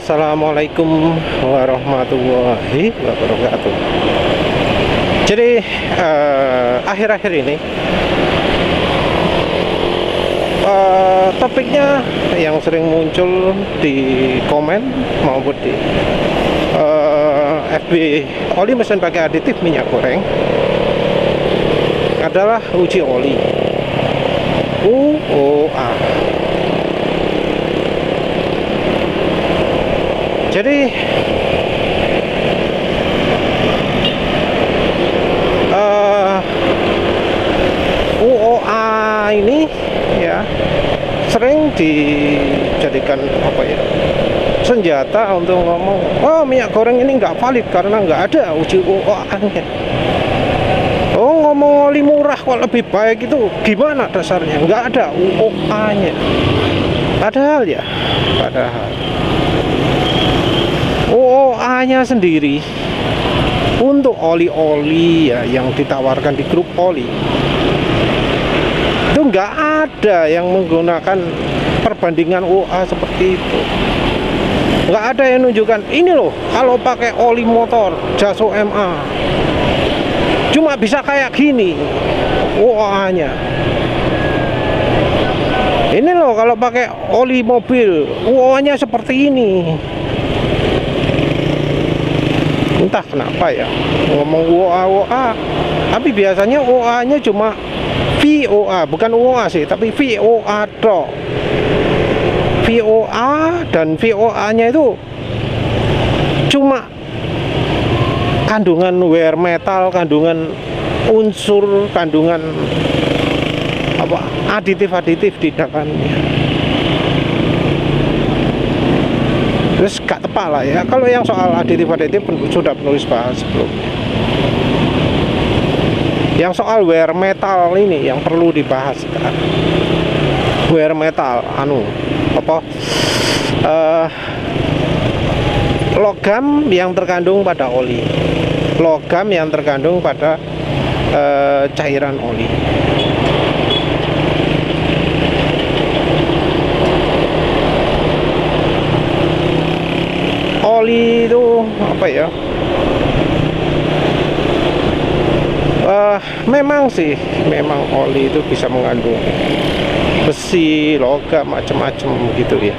Assalamualaikum warahmatullahi wabarakatuh. Jadi akhir-akhir ini topiknya yang sering muncul di komen maupun di FB oli mesin pakai aditif minyak goreng adalah uji oli UOA. Jadi UOA ini ya sering dijadikan senjata untuk ngomong, oh minyak goreng ini nggak valid karena nggak ada uji UOA-nya. Oh, ngomong oli murah kok lebih baik, itu gimana dasarnya? Nggak ada UOA-nya. Padahal UOA-nya sendiri untuk oli-oli ya yang ditawarkan di grup oli itu nggak ada yang menggunakan perbandingan UOA seperti itu. Nggak ada yang menunjukkan ini loh, kalau pakai oli motor Jaso MA cuma bisa kayak gini UOA-nya. Ini loh kalau pakai oli mobil UOA-nya seperti ini. Entah kenapa ya ngomong UOA, tapi biasanya UOA-nya cuma VOA, bukan UOA sih, tapi VOA toh. VOA dan VOA-nya itu cuma kandungan wear metal, kandungan unsur, kandungan aditif-aditif di dalamnya. Terus gak tepat lah ya. Kalau yang soal aditif-aditif sudah penulis bahas sebelumnya. Yang soal wear metal ini yang perlu dibahas sekarang. Wear metal, logam yang terkandung pada oli, logam yang terkandung pada cairan oli. Oli itu memang oli itu bisa mengandung besi, logam, macam-macam gitu ya.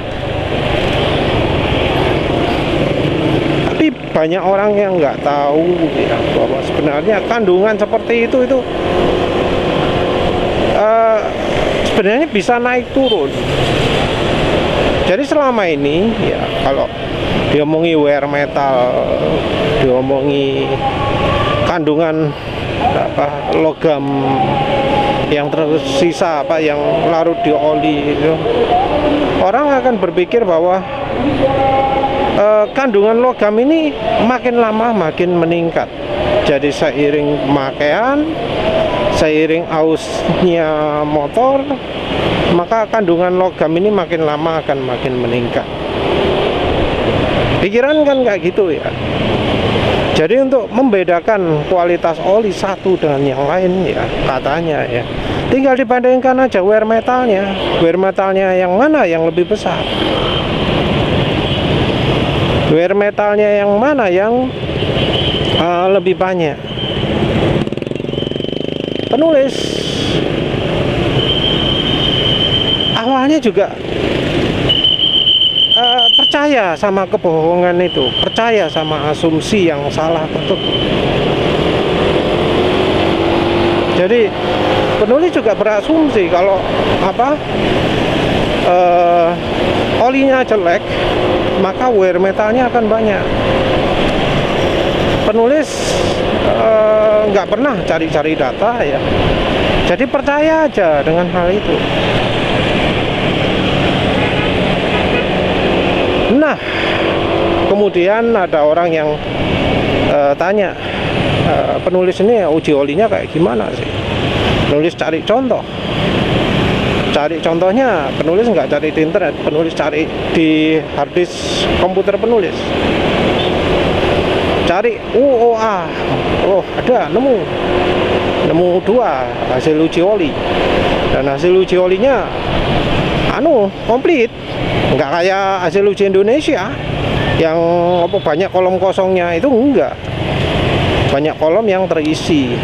Tapi banyak orang yang nggak tahu ya bahwa sebenarnya kandungan seperti itu sebenarnya bisa naik turun. Jadi selama ini ya kalau diomongi wear metal, diomongi kandungan logam yang tersisa yang larut di oli itu, orang akan berpikir bahwa kandungan logam ini makin lama makin meningkat. Jadi seiring pemakaian, seiring ausnya motor, maka kandungan logam ini makin lama akan makin meningkat. Pikiran kan nggak gitu ya. Jadi untuk membedakan kualitas oli satu dengan yang lain ya katanya ya tinggal dibandingkan aja wear metalnya. Wear metalnya yang mana yang lebih besar? Wear metalnya yang mana yang lebih banyak? Penulis awalnya juga percaya sama kebohongan itu, percaya sama asumsi yang salah tersebut. Jadi penulis juga berasumsi kalau olinya jelek, maka wear metalnya akan banyak. Penulis nggak pernah cari-cari data ya, jadi percaya aja dengan hal itu. Nah, kemudian ada orang yang tanya, penulis ini uji olinya kayak gimana sih? Penulis cari contoh. Cari contohnya, penulis nggak cari di internet, penulis cari di harddisk komputer penulis. Cari UOA, oh ada, nemu 2 hasil uji oli. Dan hasil uji olinya komplit, nggak kayak hasil uji Indonesia yang banyak kolom kosongnya. Itu enggak, banyak kolom yang terisi,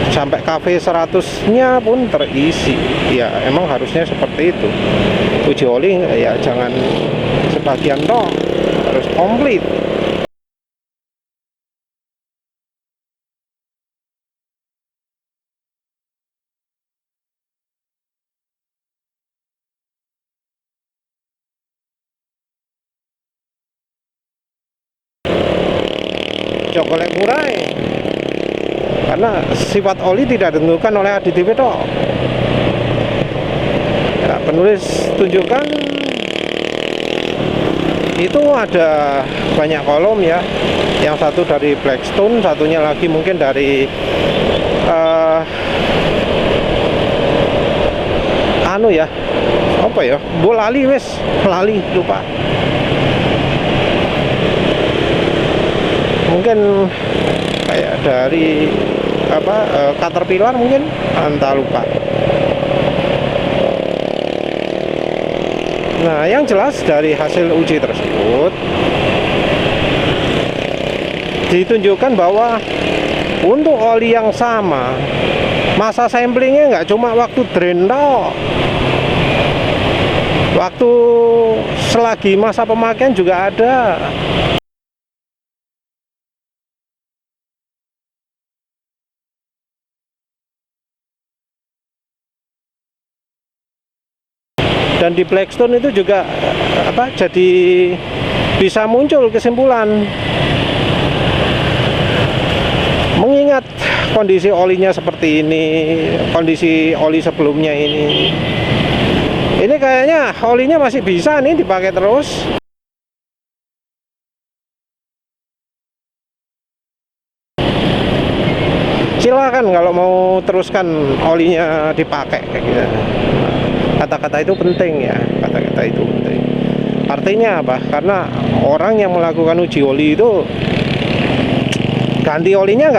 sampai KV 100-nya pun terisi. Ya emang harusnya seperti itu. Uji oli ya jangan sebagian dong, harus komplit. Golek murah karena sifat oli tidak ditentukan oleh aditif itu. Ya, penulis tunjukkan itu ada banyak kolom ya, yang satu dari Blackstone, satunya lagi mungkin dari ya apa ya, lali lupa, mungkin kayak dari Caterpillar mungkin, entah lupa. Nah yang jelas dari hasil uji tersebut ditunjukkan bahwa untuk oli yang sama, masa samplingnya nggak cuma waktu drain toh, waktu selagi masa pemakaian juga ada. Dan di Blackstone itu juga jadi bisa muncul kesimpulan, mengingat kondisi olinya seperti ini, kondisi oli sebelumnya ini kayaknya olinya masih bisa nih dipakai terus. Silakan kalau mau teruskan olinya dipakai kayak gitu. Kata-kata itu penting ya, kata-kata itu penting. Artinya apa? Karena orang yang melakukan uji oli itu ganti olinya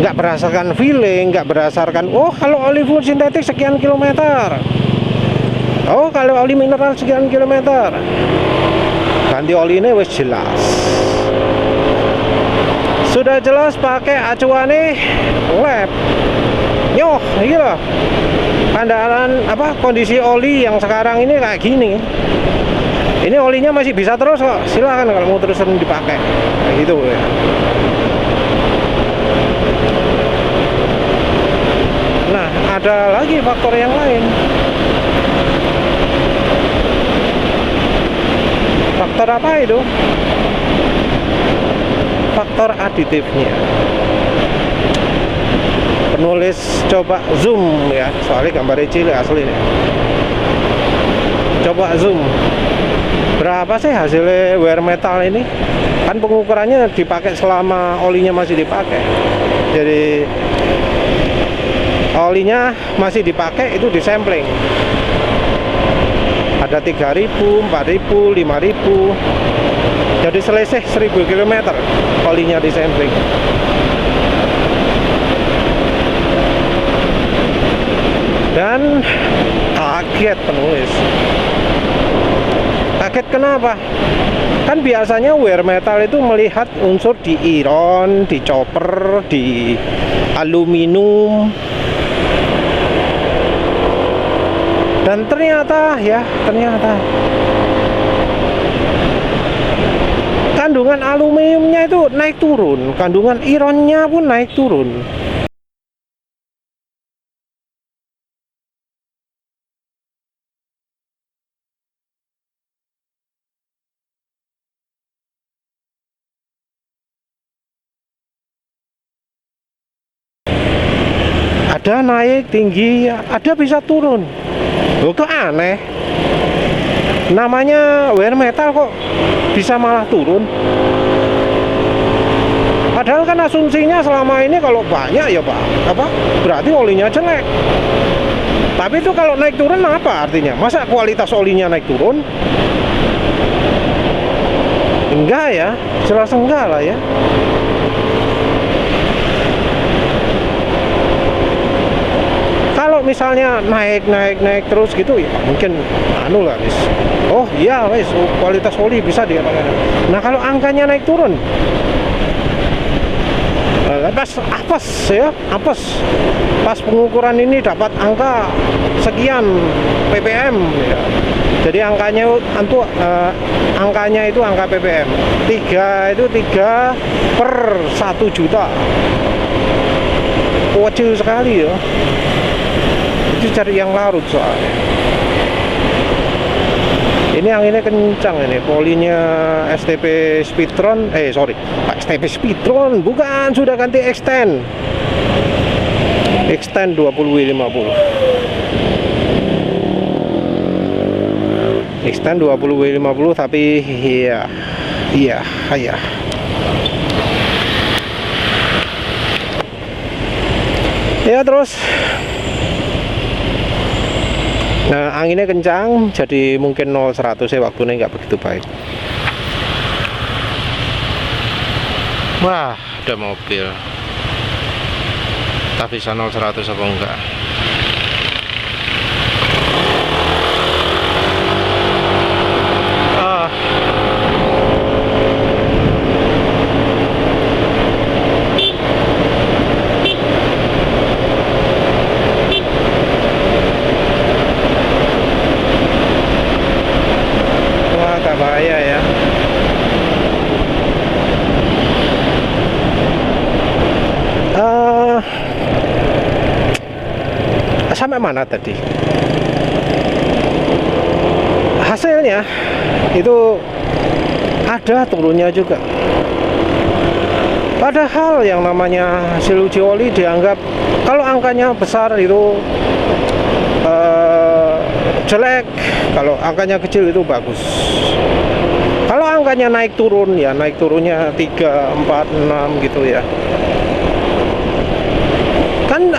nggak berdasarkan feeling, nggak berdasarkan kalau oli full sintetik sekian kilometer, kalau oli mineral sekian kilometer. Ganti oli ini wis jelas, sudah jelas pakai acuannya lab. Iya loh, andalan kondisi oli yang sekarang ini kayak gini. Ini olinya masih bisa terus kok, silakan kalau mau terusan dipakai kayak gitu ya. Nah ada lagi faktor yang lain. Faktor apa itu? Faktor aditifnya. Penulis coba zoom ya, soalnya gambarnya cilik asli nih. Coba zoom, berapa sih hasilnya wear metal ini? Kan pengukurannya dipakai selama olinya masih dipakai. Jadi olinya masih dipakai itu di sampling. Ada 3.000, 4.000, 5.000. Jadi selisih 1.000 km olinya di sampling. Dan kaget penulis. Kaget kenapa? Kan biasanya wear metal itu melihat unsur di iron, di chopper, di aluminium. Dan ternyata kandungan aluminiumnya itu naik turun, kandungan ironnya pun naik turun. Ada naik tinggi, ada bisa turun. Kok aneh, namanya wear metal kok bisa malah turun. Padahal kan asumsinya selama ini kalau banyak ya berarti olinya jelek. Tapi itu kalau naik turun apa artinya? Masa kualitas olinya naik turun? Enggak ya, jelas enggak lah ya. Kalau kalau misalnya naik terus gitu ya mungkin anu lah wis. Oh iya wis kualitas oli bisa dikatakan. Nah kalau angkanya naik turun, pas apes ya, apes. Pas pengukuran ini dapat angka sekian ppm ya. Jadi angkanya itu angka ppm 3 itu 3 per 1 juta. Kecil sekali ya. Itu cari yang larut soalnya. Ini anginnya kencang ini, polinya STP Speedtron, STP Speedtron bukan, sudah ganti extend 20W50. Extend 20W50 tapi iya. Ya terus. Nah anginnya kencang, jadi mungkin 0-100 ya waktunya nggak begitu baik. Wah, ada mobil. Tak bisa 0-100 apa enggak? Bahaya ya. Sampai mana tadi? Hasilnya itu ada turunnya juga. Padahal yang namanya hasil uji oli dianggap kalau angkanya besar itu jelek, kalau angkanya kecil itu bagus. Kalau angkanya naik turun ya naik turunnya 3, 4, 6 gitu ya. Kan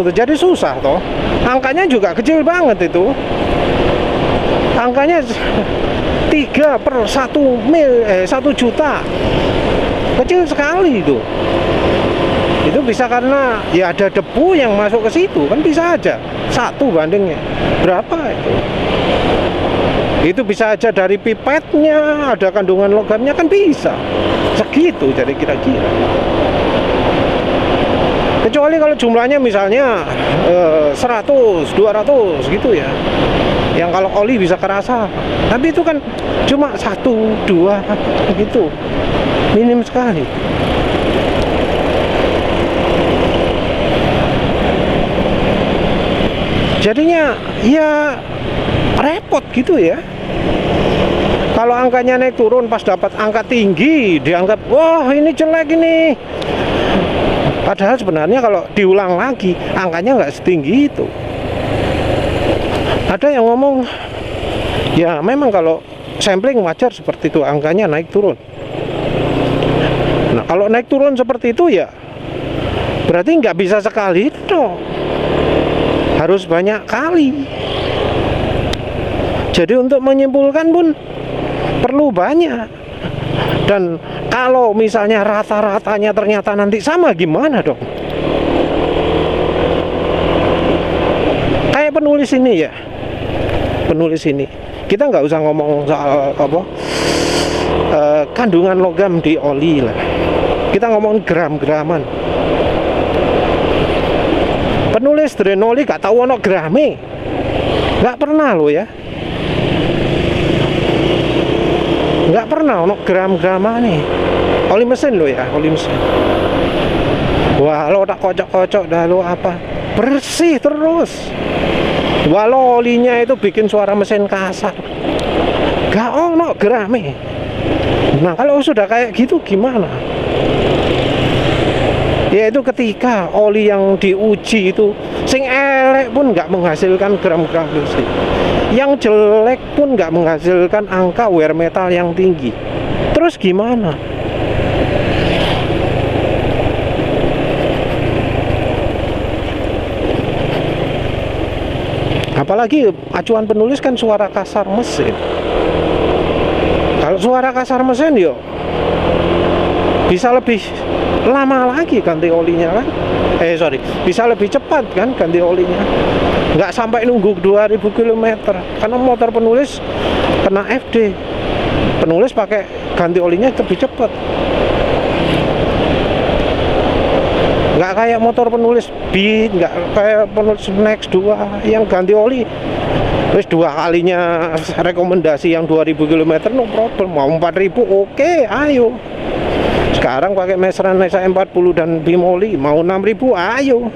jadi susah toh. Angkanya juga kecil banget itu. Angkanya 3 per 1 juta. Kecil sekali itu. Itu bisa karena ya ada debu yang masuk ke situ, kan bisa aja 1 bandingnya berapa itu. Itu bisa aja dari pipetnya ada kandungan logamnya, kan bisa segitu. Jadi kira-kira, kecuali kalau jumlahnya misalnya 100, 200 gitu ya, yang kalau oli bisa kerasa. Tapi itu kan cuma 1, 2 gitu, minim sekali. Jadinya ya repot gitu ya. Kalau angkanya naik turun, pas dapat angka tinggi dianggap wah ini jelek ini. Padahal sebenarnya kalau diulang lagi angkanya nggak setinggi itu. Ada yang ngomong ya memang kalau sampling wajar seperti itu, angkanya naik turun. Nah kalau naik turun seperti itu ya berarti nggak bisa sekali dong, harus banyak kali. Jadi untuk menyimpulkan pun perlu banyak. Dan kalau misalnya rata-ratanya ternyata nanti sama, gimana dong? Kayak penulis ini ya, penulis ini kita nggak usah ngomong soal kandungan logam di oli lah, kita ngomong gram-graman. Penulis Drenoli gak tahu ono grame, nggak pernah lo ya, nggak pernah ono gram-graman nih. Oli mesin lo ya, oli mesin. Wah lo tak kocok-kocok dah lo apa, bersih terus. Walau olinya itu bikin suara mesin kasar, gak ono grame. Nah kalau sudah kayak gitu gimana? Yaitu ketika oli yang diuji itu sing elek pun nggak menghasilkan gram-gram besi, yang jelek pun nggak menghasilkan angka wear metal yang tinggi. Terus gimana? Apalagi acuan penulis kan suara kasar mesin. Kalau suara kasar mesin yo bisa lebih lama lagi ganti olinya kan. bisa lebih cepat kan ganti olinya, nggak sampai nunggu 2000 km, karena motor penulis kena FD, penulis pakai ganti olinya lebih cepat. Nggak kayak motor penulis Beat, nggak kayak penulis Next 2 yang ganti oli terus 2 kalinya rekomendasi yang 2000 km no problem, mau 4000 oke, ayo. Sekarang pakai Mesran Nexa 40 dan Bimoli mau 6000, ayo.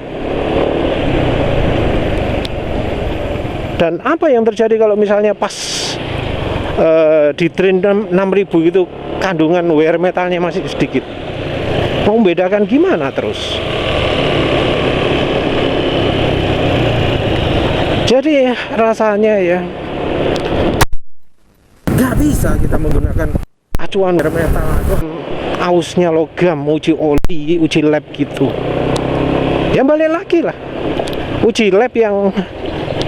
Dan apa yang terjadi kalau misalnya pas di train 6000 itu kandungan wear metalnya masih sedikit, mau membedakan gimana terus? Jadi rasanya ya nggak bisa kita menggunakan acuan wear metal, ausnya logam, uji oli, uji lab gitu. Ya balik lagi lah, uji lab yang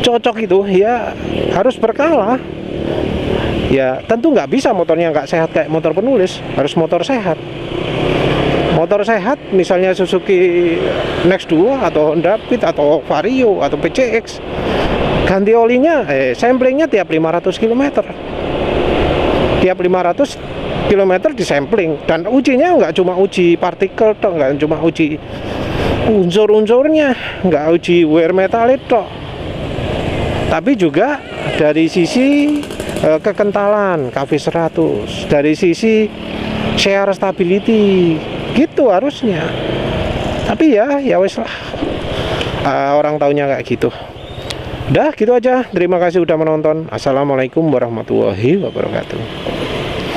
cocok itu ya harus berkala. Ya tentu nggak bisa motornya nggak sehat kayak motor penulis, harus motor sehat. Motor sehat misalnya Suzuki Next 2 atau Honda Beat atau Vario atau PCX, ganti olinya samplingnya tiap 500 km. Tiap 500 km di sampling, dan ujinya nggak cuma uji partikel toh, nggak cuma uji unsur-unsurnya, nggak uji wear metal itu, tapi juga dari sisi kekentalan KV100, dari sisi share stability gitu harusnya. Tapi ya wes lah, orang taunya kayak gitu. Udah gitu aja, terima kasih udah menonton. Assalamualaikum warahmatullahi wabarakatuh.